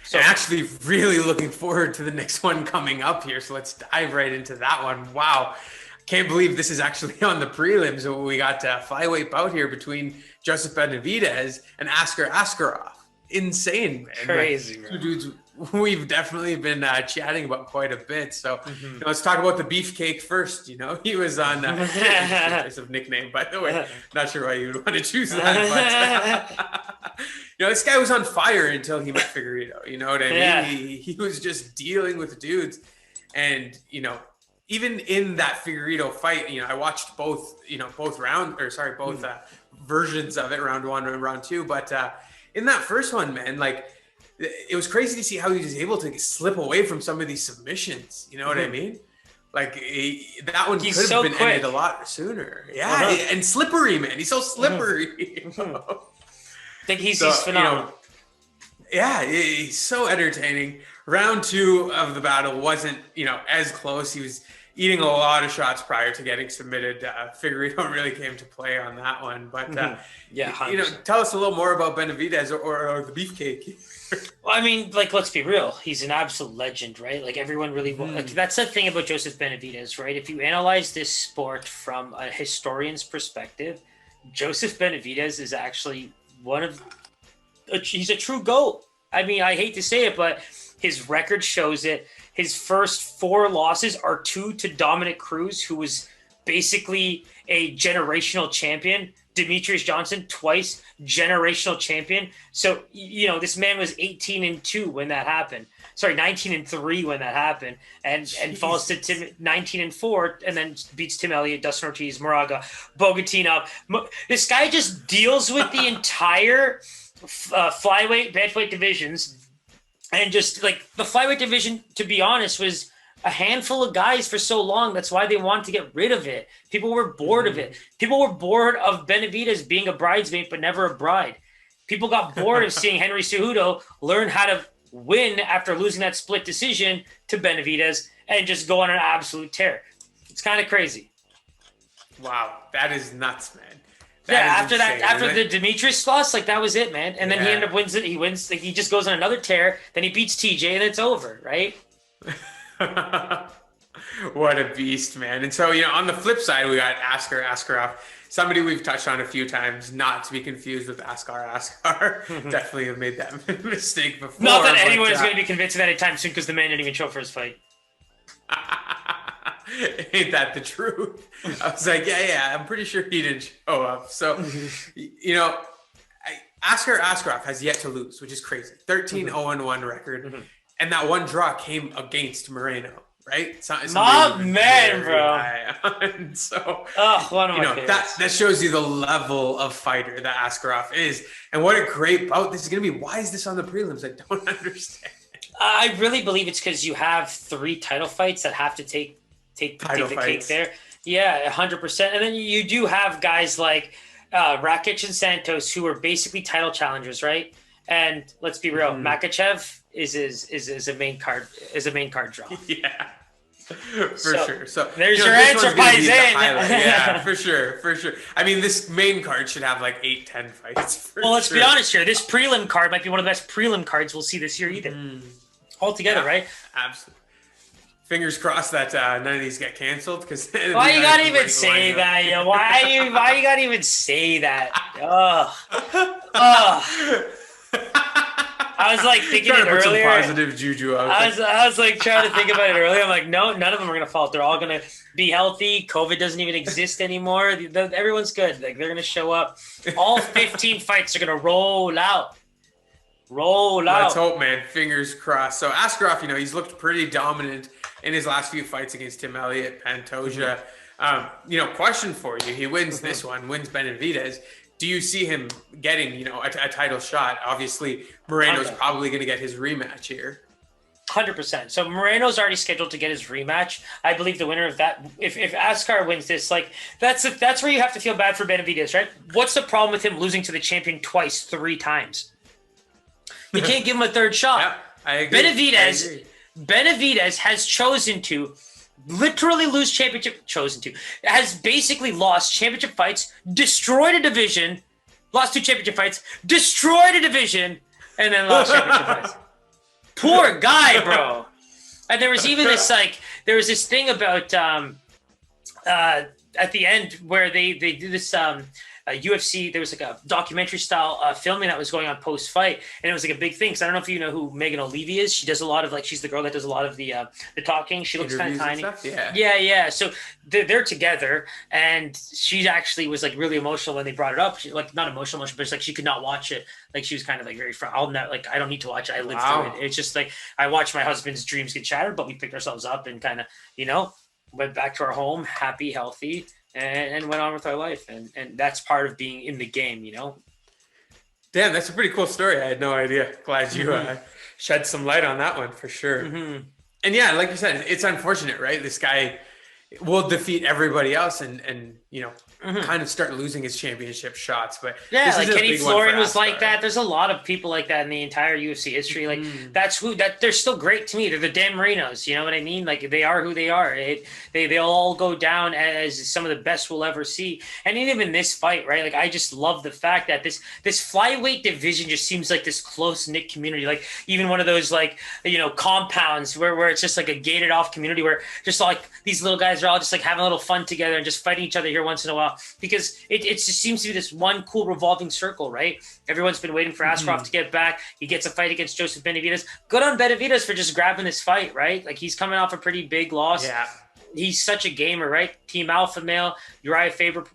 So and actually really looking forward to the next one coming up here. So let's dive right into that one. Wow. Can't believe this is actually on the prelims. We got a flyweight bout here between Joseph Benavidez and Askar Askarov. Insane, man. Crazy, like, two dudes we've definitely been chatting about quite a bit. So let's talk about the beefcake first. He was on choice of nickname, by the way. Not sure why you would want to choose that, but this guy was on fire until he met Figueiredo. You know what I mean? Yeah. He was just dealing with dudes, and even in that Figueiredo fight, I watched both versions of it, round one and round two. But in that first one, man, like it was crazy to see how he was able to slip away from some of these submissions. You know what I mean? Like that one could have been ended a lot sooner. Yeah, and slippery, man. He's so slippery. I think he's phenomenal. He's so entertaining. Round two of the battle wasn't, as close. He was eating a lot of shots prior to getting submitted. Figueiredo really came to play on that one. But, tell us a little more about Benavidez or the beefcake. Well, I mean, let's be real. He's an absolute legend, right? Like, everyone really... that's the thing about Joseph Benavidez, right? If you analyze this sport from a historian's perspective, Joseph Benavidez is actually he's a true GOAT. I mean, I hate to say it, but his record shows it. His first 4 losses are 2 to Dominick Cruz, who was basically a generational champion. Demetrius Johnson, twice generational champion. So, this man was 18-2 when that happened. Sorry, 19-3 when that happened. And falls to 19-4 and then beats Tim Elliott, Dustin Ortiz, Moraga, Bogatina. This guy just deals with the entire flyweight, bantamweight divisions. And just the flyweight division, to be honest, was a handful of guys for so long. That's why they wanted to get rid of it. People were bored of it. People were bored of Benavidez being a bridesmaid, but never a bride. People got bored of seeing Henry Cejudo learn how to win after losing that split decision to Benavidez and just go on an absolute tear. It's kind of crazy. Wow, that is nuts, man. After the Demetrius loss, that was it, man. And then he ended up wins it. He wins. He just goes on another tear. Then he beats TJ, and it's over, right? What a beast, man. And so, on the flip side, we got Askar Askarov, somebody we've touched on a few times, not to be confused with Askar Askar. Definitely have made that mistake before. Not that anyone is going to be convinced of that anytime soon, because the man didn't even show up for his fight. Ain't that the truth? I was like, yeah, I'm pretty sure he didn't show up. So, Askar Askarov has yet to lose, which is crazy. 13-0-1 record. And that one draw came against Moreno, right? Bro. And so, one of my favorites. That shows you the level of fighter that Askarov is. And what a great bout this is going to be. Why is this on the prelims? I don't understand. I really believe it's because you have 3 title fights that have to take the cake there. Yeah, 100%. And then you do have guys like Rakic and Santos, who are basically title challengers, right? And let's be real, Makhachev is a main card draw. Yeah, for sure. So there's your answer, Paisan. Yeah, for sure. I mean, this main card should have 8-10 fights. Let's be honest here. This prelim card might be one of the best prelim cards we'll see this year either. Altogether, right? Absolutely. Fingers crossed that none of these get canceled. Because why you gotta even say that? Why you gotta even say that? I was thinking it earlier. Some positive juju out. I was trying to think about it earlier. I'm like, no, none of them are gonna fall. They're all gonna be healthy. COVID doesn't even exist anymore. Everyone's good. They're gonna show up. All 15 fights are gonna roll out. Let's hope, man. Fingers crossed. So Askarov, he's looked pretty dominant in his last few fights against Tim Elliott, Pantoja. Question for you: he wins this one, wins Benavidez. Do you see him getting, a title shot? Obviously, Moreno's probably going to get his rematch here. 100%. So Moreno's already scheduled to get his rematch. I believe the winner of that, if Askar wins this, that's where you have to feel bad for Benavidez, right? What's the problem with him losing to the champion twice, 3 times? You can't give him a third shot. Yeah, I agree. Benavidez has chosen to literally has basically lost championship fights, destroyed a division, lost 2 championship fights, destroyed a division, and then lost championship fights. Poor guy, bro. And there was even this this thing about at the end where they do this UFC. There was like a documentary style filming that was going on post fight, and it was like a big thing. Because I don't know if you know who Megan O'Leary is. She does a lot of she's the girl that does a lot of the talking. She looks kind of tiny. Yeah. So they're together, and she actually was like really emotional when they brought it up. She, like not emotional, but it's like she could not watch it. Like she was kind of like very I'll not I don't need to watch it. I lived through it. It's just like I watched my husband's dreams get shattered, but we picked ourselves up and kind of went back to our home, happy, healthy. And went on with our life, and that's part of being in the game, Damn, that's a pretty cool story. I had no idea. Glad you shed some light on that one for sure. Mm-hmm. And yeah, like you said, it's unfortunate, right? This guy will defeat everybody else, and kind of start losing his championship shots. But yeah, like Kenny Florian was like that. There's a lot of people like that in the entire UFC history. Like they're still great to me. They're the Dan Marinos. You know what I mean? Like they are who they are. They'll all go down as some of the best we'll ever see. And even in this fight, right? Like I just love the fact that this flyweight division just seems like this close knit community. Like even one of those compounds where it's just like a gated off community where just like these little guys are all just like having a little fun together and just fighting each other here once in a while. Because it just seems to be this one cool revolving circle, right? Everyone's been waiting for Askarov to get back. He gets a fight against Joseph Benavidez. Good on Benavidez for just grabbing this fight, right? Like he's coming off a pretty big loss. Yeah. He's such a gamer, right? Team alpha male, Uriah Faber,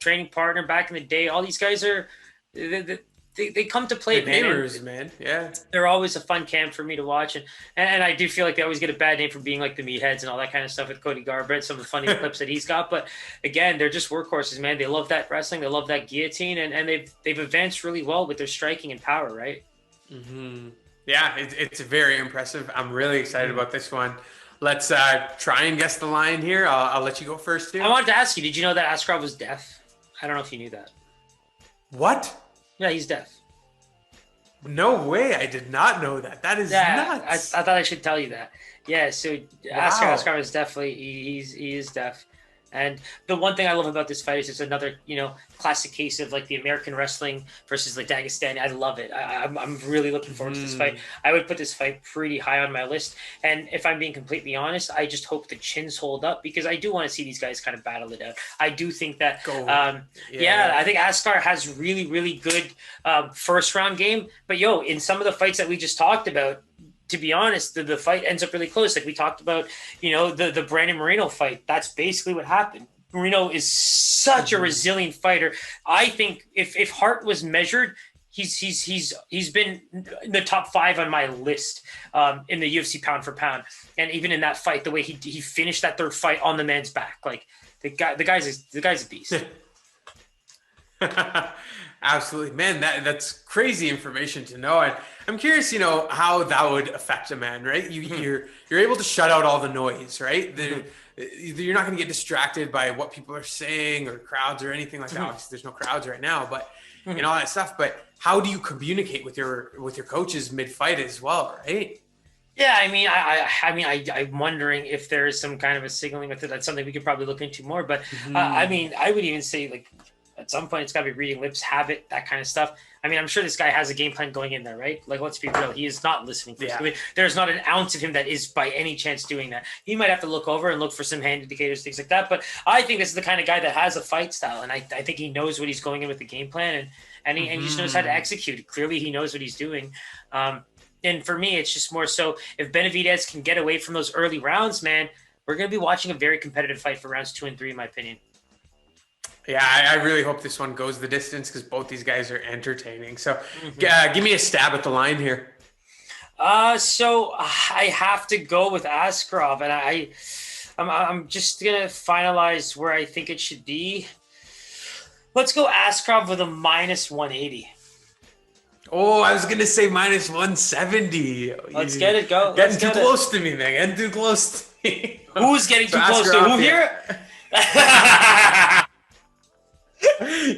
training partner back in the day. All these guys are they come to play, man. Gamers, man. Yeah. They're always a fun camp for me to watch. And I do feel like they always get a bad name for being like the meatheads and all that kind of stuff with Cody Garbrandt, some of the funny clips that he's got. But again, they're just workhorses, man. They love that wrestling. They love that guillotine. And they've advanced really well with their striking and power, right? Mm-hmm. Yeah, it's very impressive. I'm really excited about this one. Let's try and guess the line here. I'll let you go first, too. I wanted to ask you, did you know that Askarov was deaf? I don't know if you knew that. What? Yeah, he's deaf. No way. I did not know that. That is nuts. I thought I should tell you that. Yeah, so Askar Askarov is definitely, he is deaf. And the one thing I love about this fight is it's another, classic case of like the American wrestling versus like Dagestani. I love it. I'm really looking forward to this fight. I would put this fight pretty high on my list. And if I'm being completely honest, I just hope the chins hold up because I do want to see these guys kind of battle it out. I do think that, I think Askar has really, really good first round game. But in some of the fights that we just talked about, to be honest, the fight ends up really close. Like we talked about, the Brandon Moreno fight. That's basically what happened. Moreno is such a resilient fighter. I think if heart was measured, he's been in the top 5 on my list in the UFC pound for pound. And even in that fight, the way he finished that third fight on the man's back, like the guy's a beast. Absolutely, man. That's crazy information to know. And I'm curious, how that would affect a man, right? You're able to shut out all the noise, right? You're not going to get distracted by what people are saying or crowds or anything like that. Obviously, there's no crowds right now, but and all that stuff. But how do you communicate with your coaches mid-fight as well, right? Yeah, I'm wondering if there is some kind of a signaling with it. That's something we could probably look into more. But I would even say like at some point it's got to be reading lips, habit, that kind of stuff. I'm sure this guy has a game plan going in there, right? Like, let's be real. He is not listening. There's not an ounce of him that is by any chance doing that. He might have to look over and look for some hand indicators, things like that. But I think this is the kind of guy that has a fight style. And I think he knows what he's going in with the game plan. And he just knows how to execute. Clearly, he knows what he's doing. And for me, it's just more so if Benavidez can get away from those early rounds, man, we're going to be watching a very competitive fight for rounds 2 and 3, in my opinion. Yeah, I really hope this one goes the distance because both these guys are entertaining. So give me a stab at the line here. So I have to go with Askarov, and I'm just going to finalize where I think it should be. Let's go Askarov with a minus 180. Oh, I was going to say minus 170. Let's get it. Go. Getting too close to me, man. Getting too close to me. Who's getting too close to who here?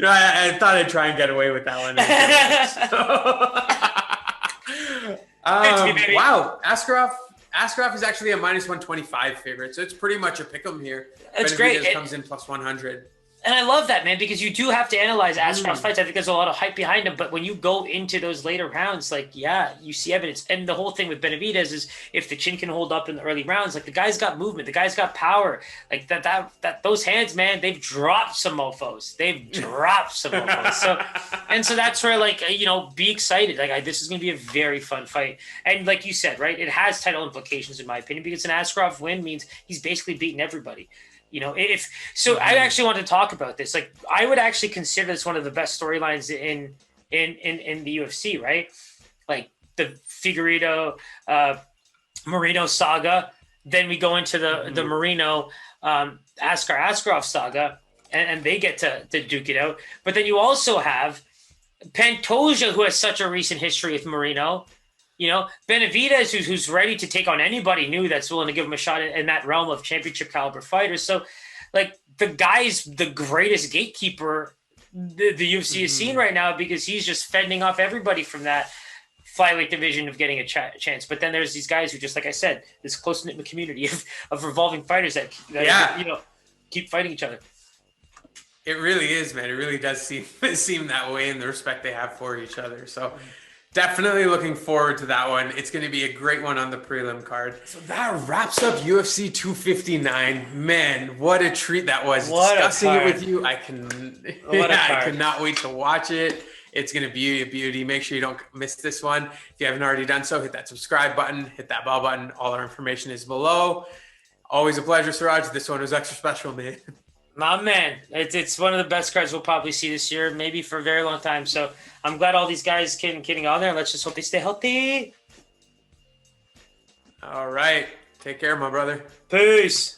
I thought I'd try and get away with that one. Wow. Askarov is actually a minus 125 favorite, so it's pretty much a pick 'em here. It's great. It comes in plus 100. And I love that, man, because you do have to analyze Askarov's fights. I think there's a lot of hype behind him. But when you go into those later rounds, like, yeah, you see evidence. And the whole thing with Benavidez is if the chin can hold up in the early rounds, like the guy's got movement, the guy's got power. Like that those hands, man, they've dropped some mofos. They've dropped some mofos. So that's where, like, you know, be excited. Like, this is going to be a very fun fight. And like you said, right, it has title implications, in my opinion, because an Askarov win means he's basically beaten everybody. You know, I actually want to talk about this. Like, I would actually consider this one of the best storylines in the UFC, right? Like the Figueiredo Moreno saga. Then we go into the Moreno Askar Askarov saga, and they get to duke it out. But then you also have Pantoja, who has such a recent history with Moreno. You know, Benavidez, who's ready to take on anybody new that's willing to give him a shot in that realm of championship caliber fighters. So, like, the guy's the greatest gatekeeper the UFC is seeing right now, because he's just fending off everybody from that flyweight division of getting a chance. But then there's these guys who, just like I said, this close-knit community of revolving fighters that you know, keep fighting each other. It really is, man. It really does seem that way in the respect they have for each other. So definitely looking forward to that one. It's going to be a great one on the prelim card. So that wraps up UFC 259. Man, what a treat that was. Discussing it with you. I cannot wait to watch it. It's going to be a beauty. Make sure you don't miss this one. If you haven't already done so, hit that subscribe button, hit that bell button. All our information is below. Always a pleasure, Siraj. This one was extra special, man. My man, it's one of the best cards we'll probably see this year, maybe for a very long time. So I'm glad all these guys can get on there. Let's just hope they stay healthy. All right. Take care, my brother. Peace.